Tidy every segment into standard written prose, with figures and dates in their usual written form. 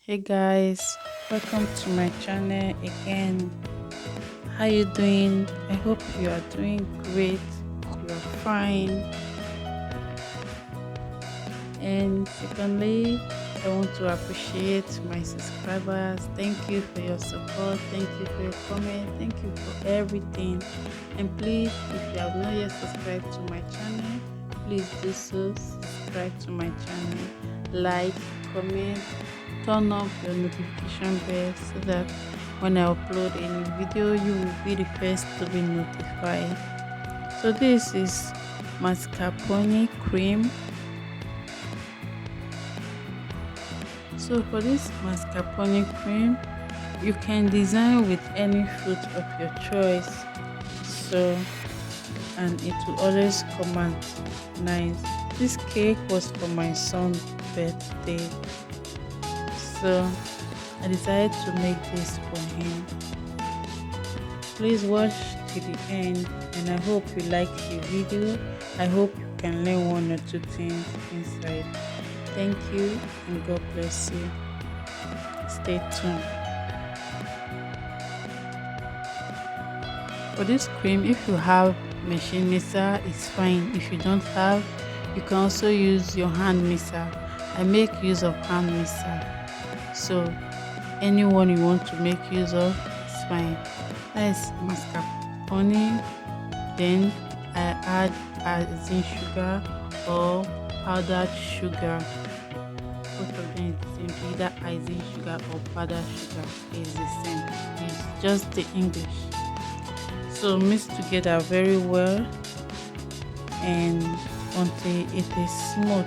Hey guys, welcome to my channel again. How you doing? I hope you are doing great. You are fine. And secondly, I want to appreciate my subscribers. Thank you for your support. Thank you for your comment. Thank you for everything. And please, if you have not yet subscribed to my channel, please do so. Subscribe to my channel. Like, comment, turn up your notification bell so that when I upload any video, you will be the first to be notified. So this is mascarpone cream. So for this mascarpone cream, you can design with any fruit of your choice. So, and it will always come out nice. This cake was for my son's birthday, so I decided to make this for him. Please watch to the end, and I hope you like the video. I hope you can learn one or two things inside. Thank you and God bless you. Stay tuned. For this cream, if you have machine mixer, it's fine. If you don't have, you can also use your hand mixer. I make use of hand mixer, so anyone you want to make use of, it's fine. That's mascarpone. Then I add icing sugar or powdered sugar. Both of them is the same. Either icing sugar or powdered sugar is the same. It's just the English. So mix together very well and until it is smooth.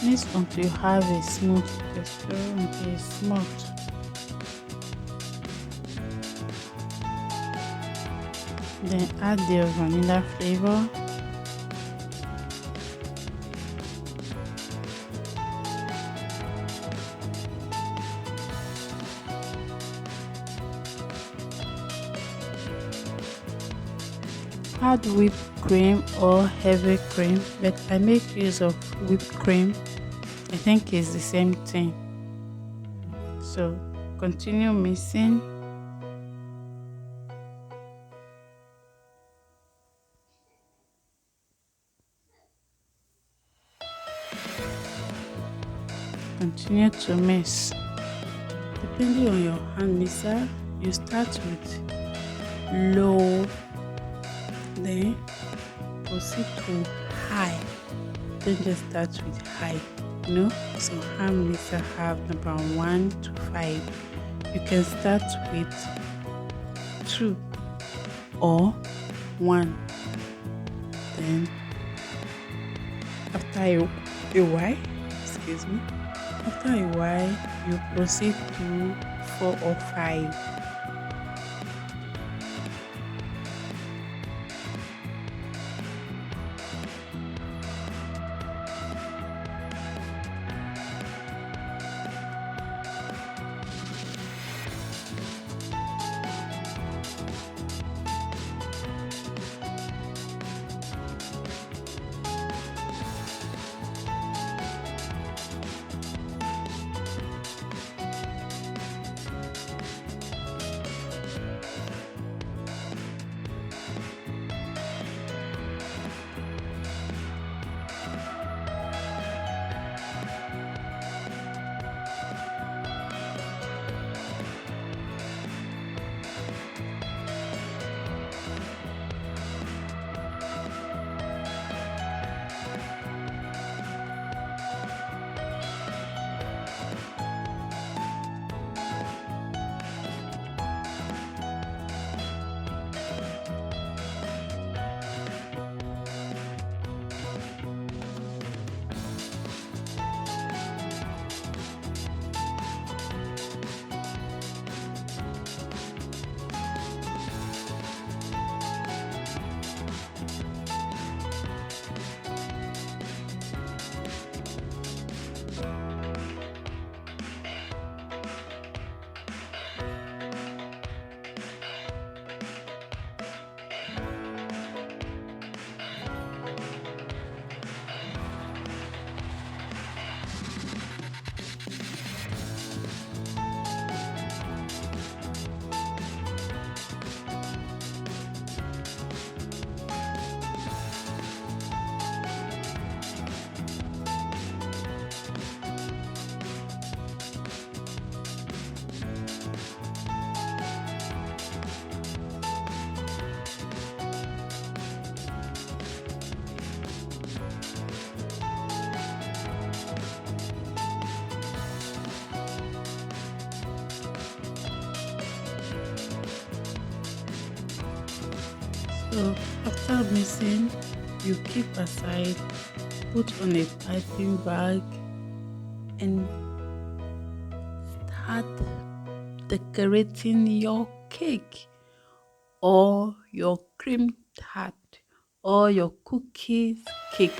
Mix until you have a smooth texture, until it's smooth. Then add the vanilla flavor. Add whipped cream or heavy cream, but I make use of whipped cream. I think it's the same thing. So continue mixing. Continue to mix. Depending on your hand mixer, you start with low, then proceed to high. Don't just start with high. Some hand mixer have number 1 to 5. You can start with 2 or 1. Then after a while, excuse me, after a while you proceed to 4 or 5. So after mixing, you keep aside, put on a piping bag, and start decorating your cake or your cream tart or your cookies cake.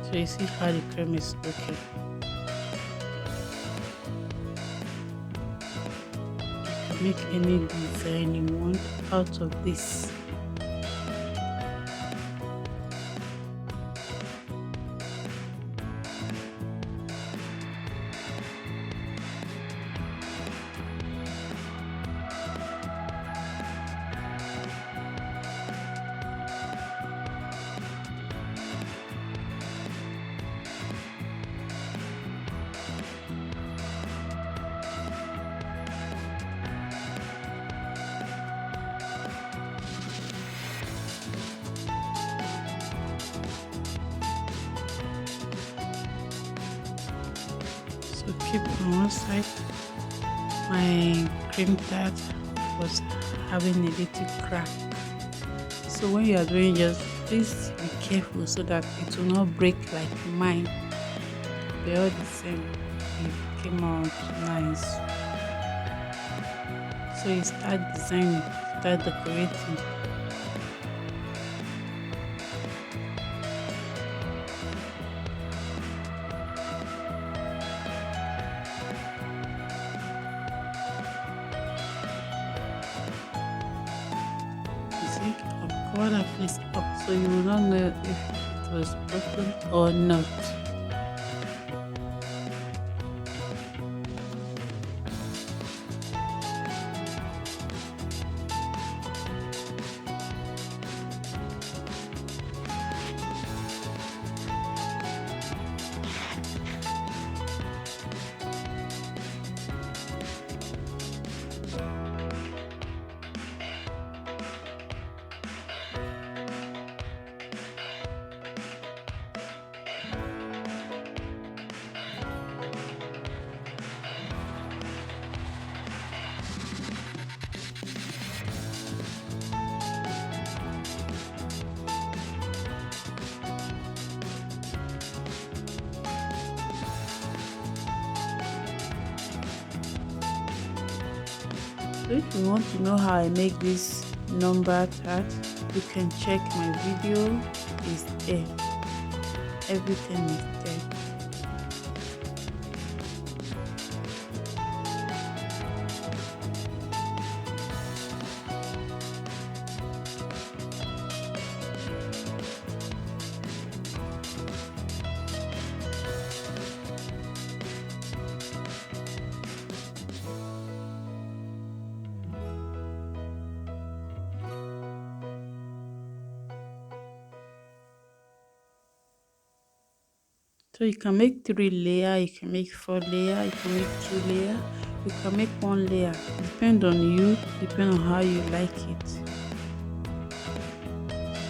So you see how the cream is looking. You can make any design you want out of this. So keep on one side. My cream tart was having a little crack. So when you are doing, just please be careful so that it will not break like mine. They're all the same. It came out nice. So you start designing, start decorating. You see, I've covered that place up so you will not know if it was broken or not. So if you want to know how I make this number tart, you can check my video. Is there. Everything is there. So you can make 3 layer, you can make 4 layer, you can make 2 layer, you can make 1 layer. Depend on you, depend on how you like it.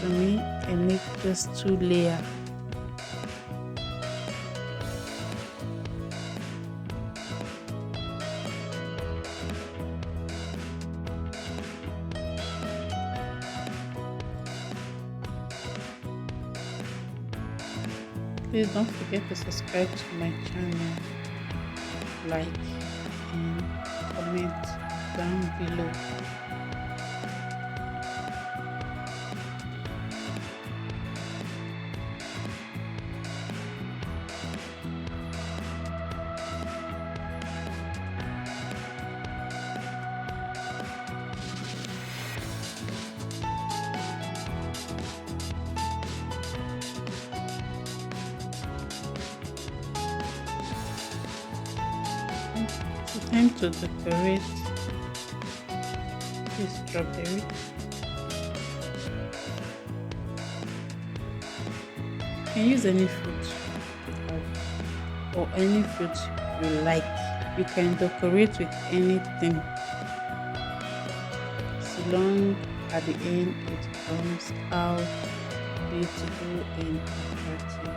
For me, I make just 2 layer. Please don't forget to subscribe to my channel, like and comment down below. It's time to decorate this strawberry. You can use any fruit or any fruit you like. You can decorate with anything, so long at the end it comes out beautiful and attractive.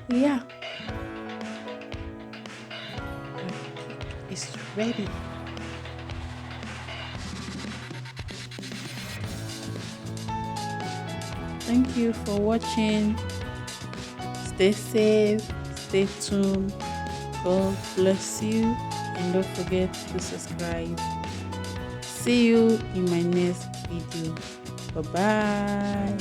Yeah, it's ready. Thank you for watching. Stay safe, stay tuned. God bless you, and don't forget to subscribe. See you in my next video. Bye bye.